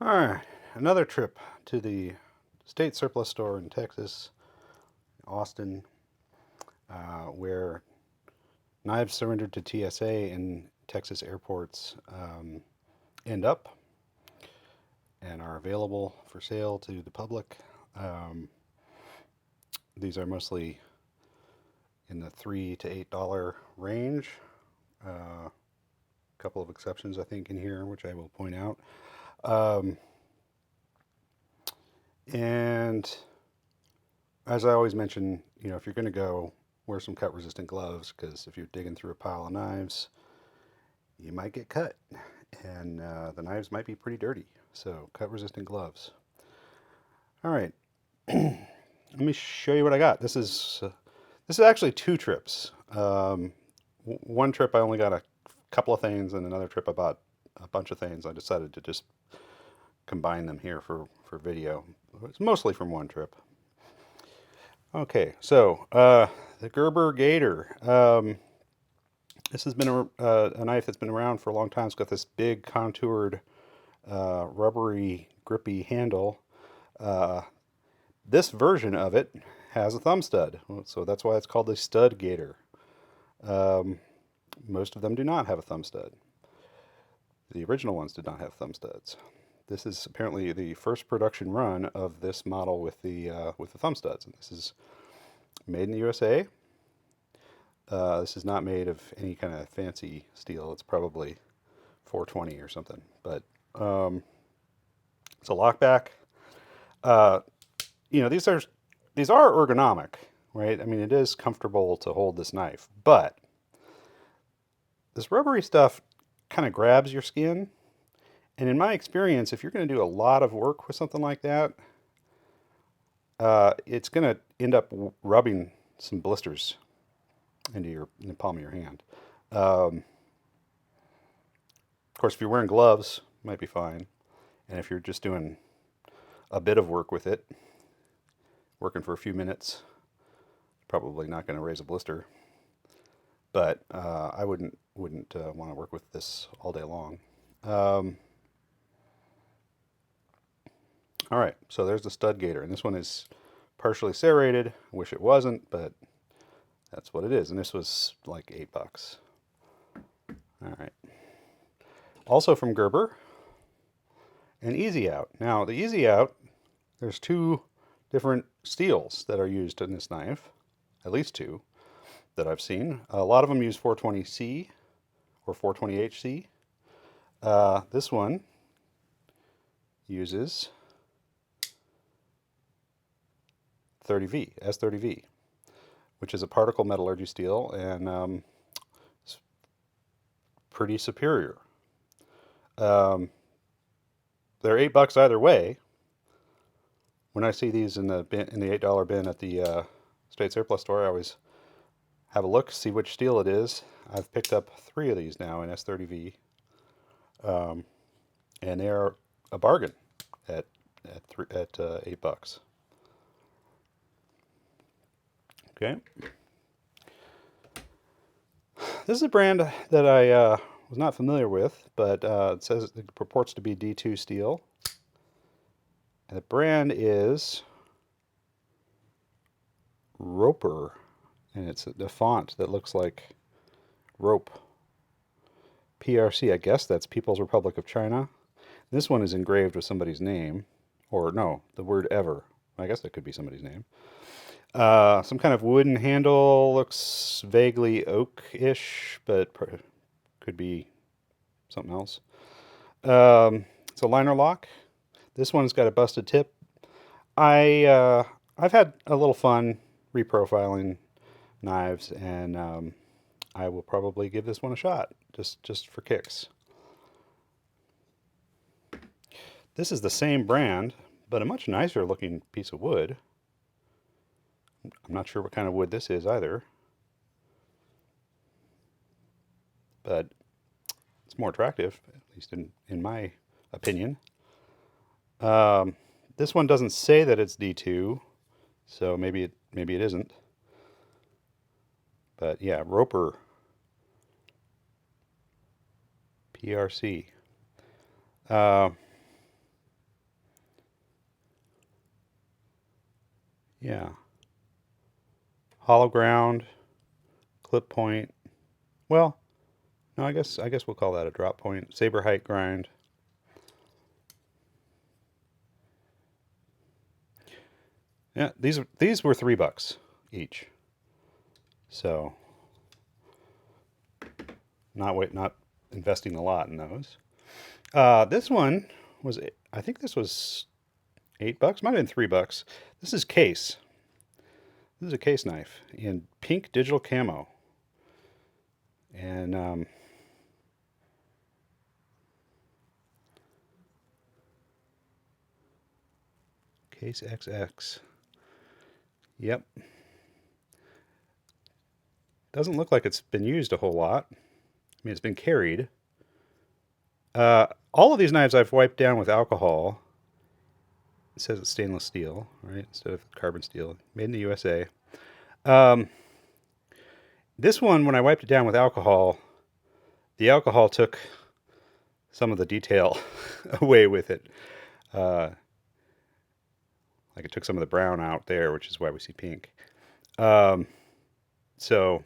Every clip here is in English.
All right, another trip to the state surplus store in Texas, Austin, where knives surrendered to TSA in Texas airports end up and are available for sale to the public. Um, these are mostly in the $3 to $8 range. A couple of exceptions, I think, in here, which I will point out. Um, and as I always mention, if you're going to go, wear some cut resistant gloves, because if you're digging through a pile of knives, you might get cut, and the knives might be pretty dirty. So cut resistant gloves. All right, let me show you what I got. This is actually two trips. One trip I only got a couple of things, and another trip I bought a bunch of things. I decided to just combine them here for video. It's mostly from one trip. Okay, so the Gerber Gator. This has been a knife that's been around for a long time. It's got this big contoured, rubbery, grippy handle. This version of it has a thumb stud, so that's why it's called the Stud Gator. Most of them do not have a thumb stud. The original ones did not have thumb studs. This is apparently the first production run of this model with the thumb studs, and this is made in the USA. This is not made of any kind of fancy steel. It's probably 420 or something. But it's a lockback. Uh, these are ergonomic, right? I mean, it is comfortable to hold this knife, but this rubbery stuff kind of grabs your skin. And in my experience, if you're going to do a lot of work with something like that, it's going to end up rubbing some blisters into the palm of your hand. Of course, if you're wearing gloves, it might be fine. And if you're just doing a bit of work with it, working for a few minutes, probably not going to raise a blister. But I wouldn't want to work with this all day long. All right, so there's the Stud Gator, and this one is partially serrated. I wish it wasn't, but that's what it is. And this was like $8. All right. Also from Gerber, an Easy Out. Now, the Easy Out, there's two different steels that are used in this knife, at least two that I've seen. A lot of them use 420C or 420HC. This one uses 30V, S30V, which is a particle metallurgy steel, and it's pretty superior. They're $8 either way. When I see these in the $8 bin at the state surplus store, I always have a look, see which steel it is. I've picked up 3 of these now in S30V, and they are a bargain at $8. Okay. This is a brand that I was not familiar with, but it says it purports to be D2 steel. And the brand is Roper, and it's the font that looks like rope. PRC, I guess that's People's Republic of China. This one is engraved with somebody's name, or no, the word ever. I guess that could be somebody's name. Some kind of wooden handle, looks vaguely oak-ish, but could be something else. It's a liner lock. This one's got a busted tip. I've had a little fun reprofiling knives, and I will probably give this one a shot, just for kicks. This is the same brand, but a much nicer looking piece of wood. I'm not sure what kind of wood this is either, but it's more attractive, at least in my opinion. This one doesn't say that it's D2, so maybe it isn't. But yeah, Roper, PRC. Yeah. Hollow ground, clip point. Well, no, I guess we'll call that a drop point. Saber height grind. Yeah, these were $3 each. So not investing a lot in those. This one was, I think this was $8. Might have been $3. This is Case. This is a case knife in pink digital camo. And Case XX. Yep. Doesn't look like it's been used a whole lot. I mean, it's been carried. All of these knives I've wiped down with alcohol. It says it's stainless steel, right? Instead of carbon steel. Made in the USA. This one, when I wiped it down with alcohol, the alcohol took some of the detail away with it. Like it took some of the brown out there, which is why we see pink. So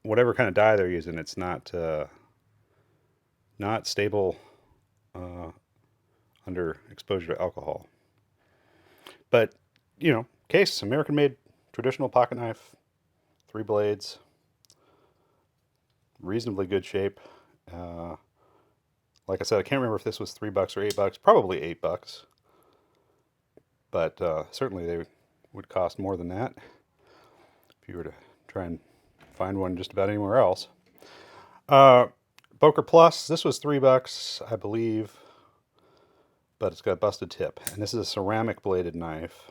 whatever kind of dye they're using, it's not stable under exposure to alcohol. But Case, American-made traditional pocket knife, 3 blades, reasonably good shape. Like I said, I can't remember if this was $3 or $8. Probably $8. But certainly they would cost more than that if you were to try and find one just about anywhere else. Boker Plus, this was $3, I believe, but it's got a busted tip. And this is a ceramic bladed knife.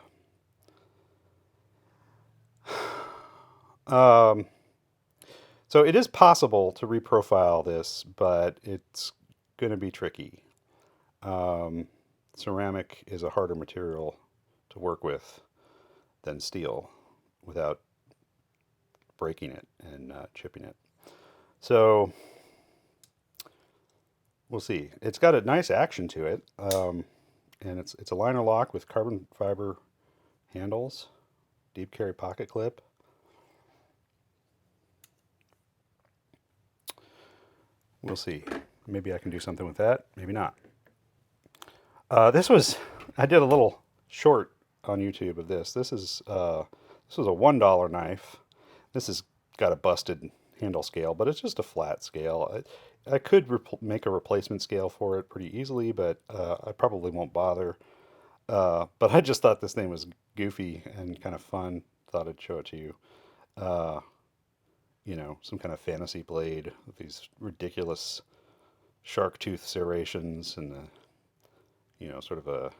So it is possible to reprofile this, but it's going to be tricky. Ceramic is a harder material to work with than steel without breaking it and chipping it. So we'll see. It's got a nice action to it, and it's a liner lock with carbon fiber handles, deep carry pocket clip. We'll see. Maybe I can do something with that. Maybe not. I did a little short on YouTube of this. This was a $1 knife. This has got a busted handle scale, but it's just a flat scale. I could make a replacement scale for it pretty easily, but I probably won't bother. But I just thought this thing was goofy and kind of fun. Thought I'd show it to you. Some kind of fantasy blade with these ridiculous shark tooth serrations and sort of a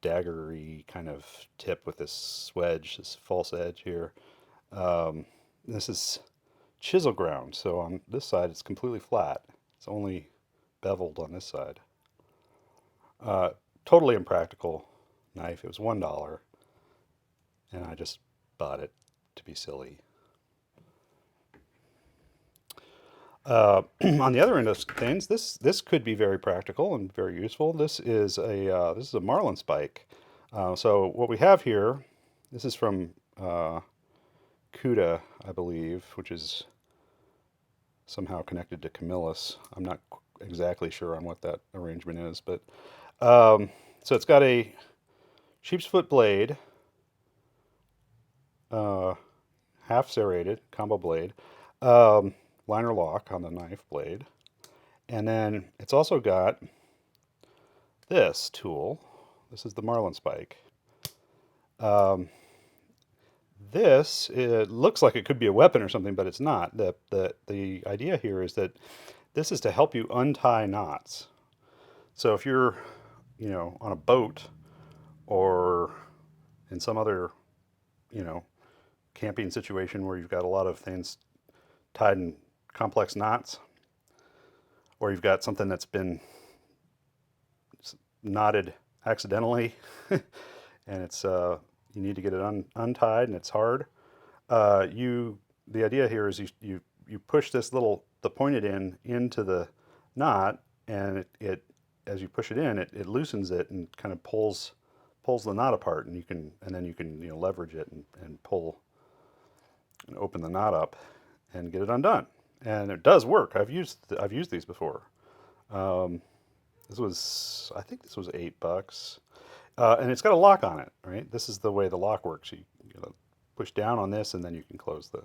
daggery kind of tip with this wedge, this false edge here. This is chisel ground, so on this side it's completely flat. It's only beveled on this side. Totally impractical knife. It was $1, and I just bought it to be silly. On the other end of things, this could be very practical and very useful. This is a marlin spike. So what we have here, this is from Cuda, I believe, which is somehow connected to Camillus. I'm not exactly sure on what that arrangement is, but so it's got a sheep's foot blade, half serrated combo blade. Liner lock on the knife blade, and then it's also got this tool. This is the marlin spike. This, it looks like it could be a weapon or something, but it's not. The idea here is that this is to help you untie knots. So if you're on a boat or in some other camping situation where you've got a lot of things tied in complex knots, or you've got something that's been knotted accidentally and it's you need to get it untied and it's hard. The idea here is you push this the pointed end into the knot, and it as you push it in, it loosens it and kind of pulls the knot apart, and then you can leverage it and pull and open the knot up and get it undone. And it does work. I've used these before. I think this was $8, and it's got a lock on it. Right, this is the way the lock works. You push down on this, and then you can close the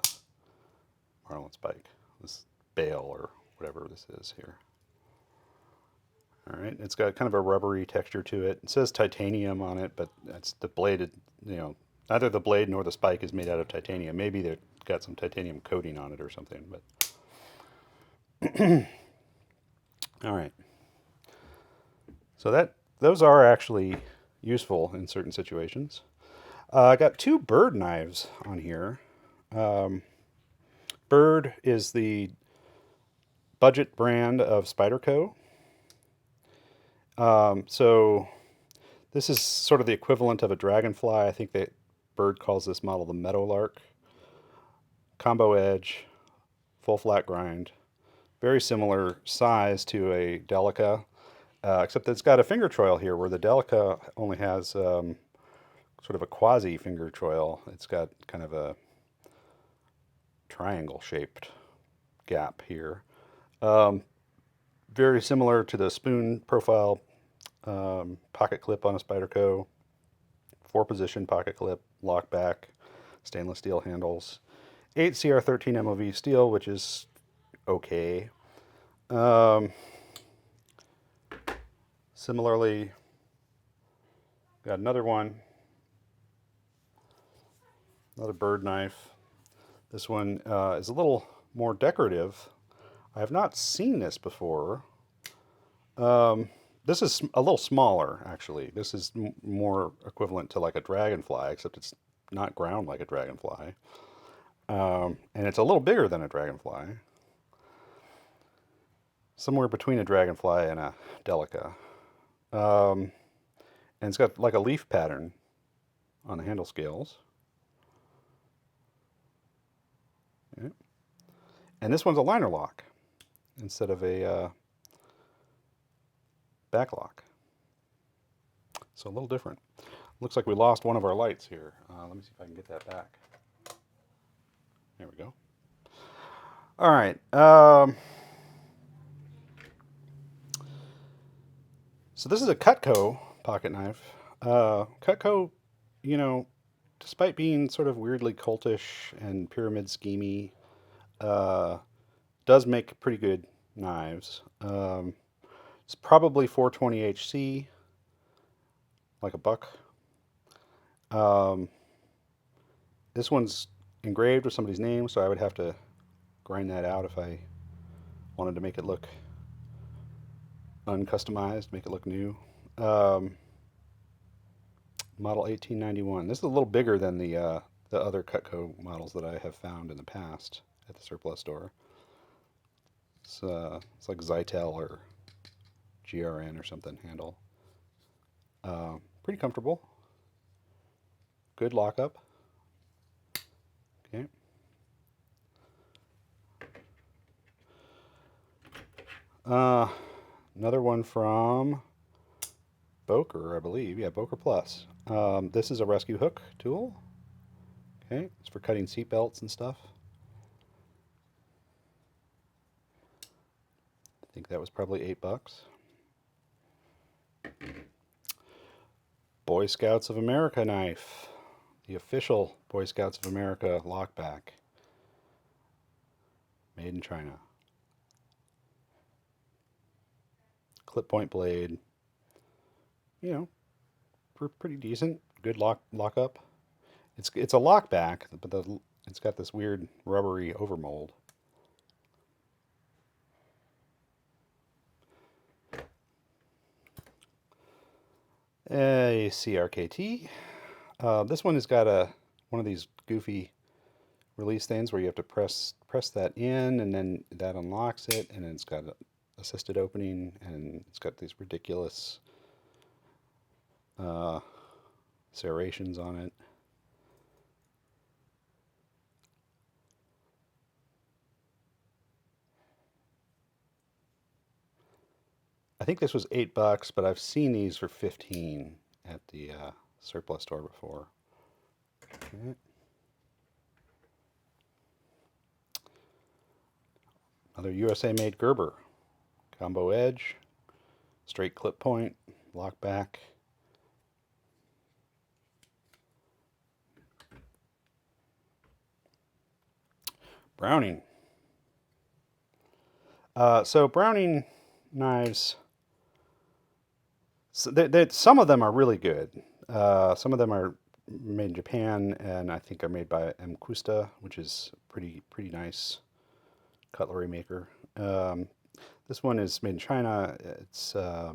marlin spike, this bail or whatever this is here. All right, it's got kind of a rubbery texture to it. It says titanium on it, but that's the bladed, neither the blade nor the spike is made out of titanium. Maybe they've got some titanium coating on it or something, but all right. So those are actually useful in certain situations. I got 2 Byrd knives on here. Byrd is the budget brand of Spyderco. So this is sort of the equivalent of a dragonfly. I think that Byrd calls this model the Meadowlark. Combo edge, full flat grind. Very similar size to a Delica, except that it's got a finger choil here, where the Delica only has sort of a quasi finger choil. It's got kind of a triangle shaped gap here. Very similar to the spoon profile pocket clip on a Spyderco. 4-position pocket clip, lock back, stainless steel handles. 8 CR13 MOV steel, which is okay. Similarly, got another one, another Byrd knife. This one is a little more decorative. I have not seen this before. This is a little smaller, actually. This is more equivalent to like a dragonfly, except it's not ground like a dragonfly. And it's a little bigger than a dragonfly. Somewhere between a dragonfly and a Delica. And it's got like a leaf pattern on the handle scales. Okay. And this one's a liner lock instead of a back lock. So a little different. Looks like we lost one of our lights here. Let me see if I can get that back. There we go. All right. So this is a Cutco pocket knife. Cutco, despite being sort of weirdly cultish and pyramid schemey, does make pretty good knives. It's probably 420 HC, like a buck. This one's engraved with somebody's name, so I would have to grind that out if I wanted to make it look uncustomized, make it look new. Model 1891. This is a little bigger than the other Cutco models that I have found in the past at the surplus store. It's like Zytel or GRN or something handle. Pretty comfortable. Good lockup. Okay. Another one from Boker, I believe. Yeah, Boker Plus. This is a rescue hook tool. Okay, it's for cutting seat belts and stuff. I think that was probably $8. Boy Scouts of America knife. The official Boy Scouts of America lockback. Made in China. Clip point blade. Pretty decent. Good lockup. It's a lockback, but it's got this weird rubbery overmold. A CRKT. This one has got one of these goofy release things where you have to press that in, and then that unlocks it, and then it's got assisted opening, and it's got these ridiculous serrations on it. I think this was $8, but I've seen these for 15 at the surplus store before. Okay. Another USA-made Gerber. Combo edge, straight clip point, lock back. Browning. So Browning knives, so some of them are really good. Some of them are made in Japan, and I think are made by Cuda, which is pretty nice cutlery maker. This one is made in China. It's I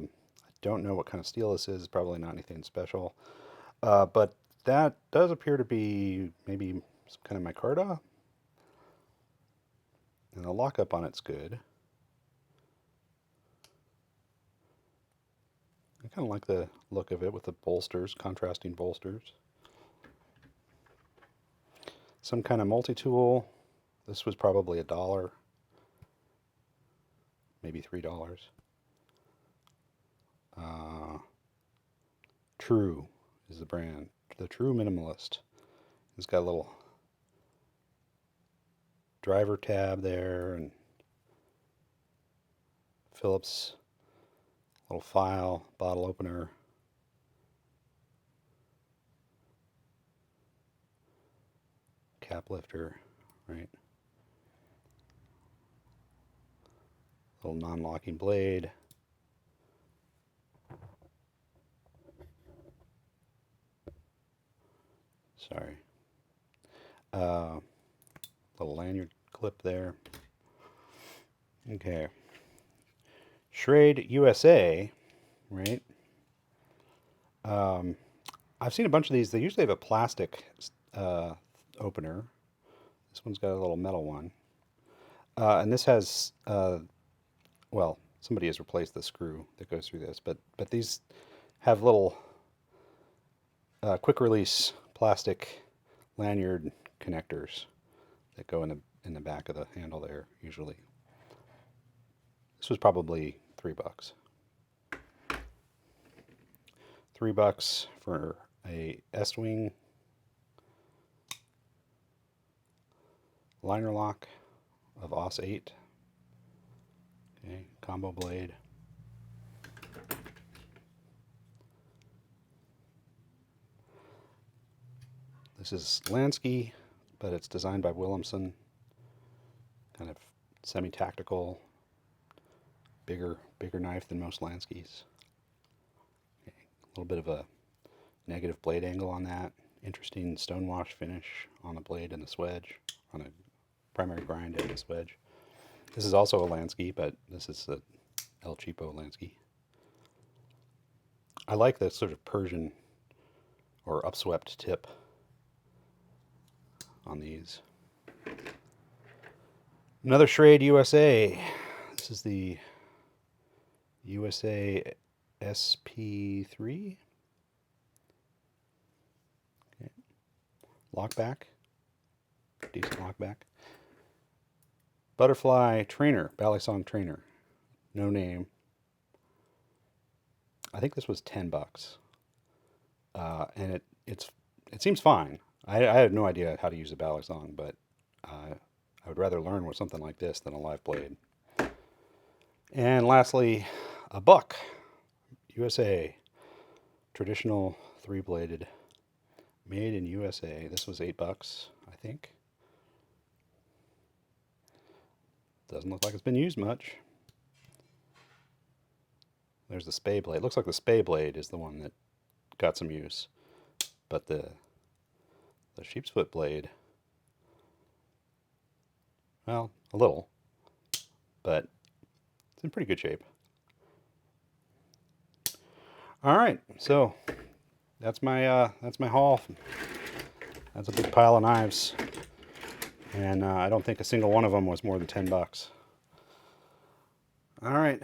don't know what kind of steel this is. Probably not anything special, but that does appear to be maybe some kind of micarta, and the lockup on it's good. I kind of like the look of it with the bolsters, contrasting bolsters. Some kind of multi-tool. This was probably $1, maybe $3. True is the brand. The True Minimalist. It's got a little driver tab there, and Phillips little file, bottle opener. Cap lifter, right? Little non-locking blade. Sorry. Little lanyard clip there. Okay. Schrade USA, right? I've seen a bunch of these. They usually have a plastic opener. This one's got a little metal one. And this has, well, somebody has replaced the screw that goes through this, but these have little quick release plastic lanyard connectors that go in the back of the handle there usually. This was probably $3. $3 for a Estwing liner lock of Aus 8. Okay, combo blade. This is Lansky, but it's designed by Williamson. Kind of semi-tactical, bigger knife than most Lanskys. Okay, a little bit of a negative blade angle on that. Interesting stonewash finish on the blade and the swedge, on a primary grind and the swedge. This is also a Lansky, but this is a El Cheapo Lansky. I like the sort of Persian or upswept tip on these. Another Schrade USA. This is the USA SP3. Okay. Lockback. Decent lockback. Butterfly trainer, Balisong trainer. No name. I think this was $10. And it seems fine. I have no idea how to use a Balisong, but I would rather learn with something like this than a live blade. And lastly, a buck, USA, traditional 3-bladed, made in USA. This was $8, I think. Doesn't look like it's been used much. There's the spay blade. Looks like the spay blade is the one that got some use, but the sheep's foot blade, well, a little, but it's in pretty good shape. All right, so that's my haul. That's a big pile of knives, and I don't think a single one of them was more than $10. All right.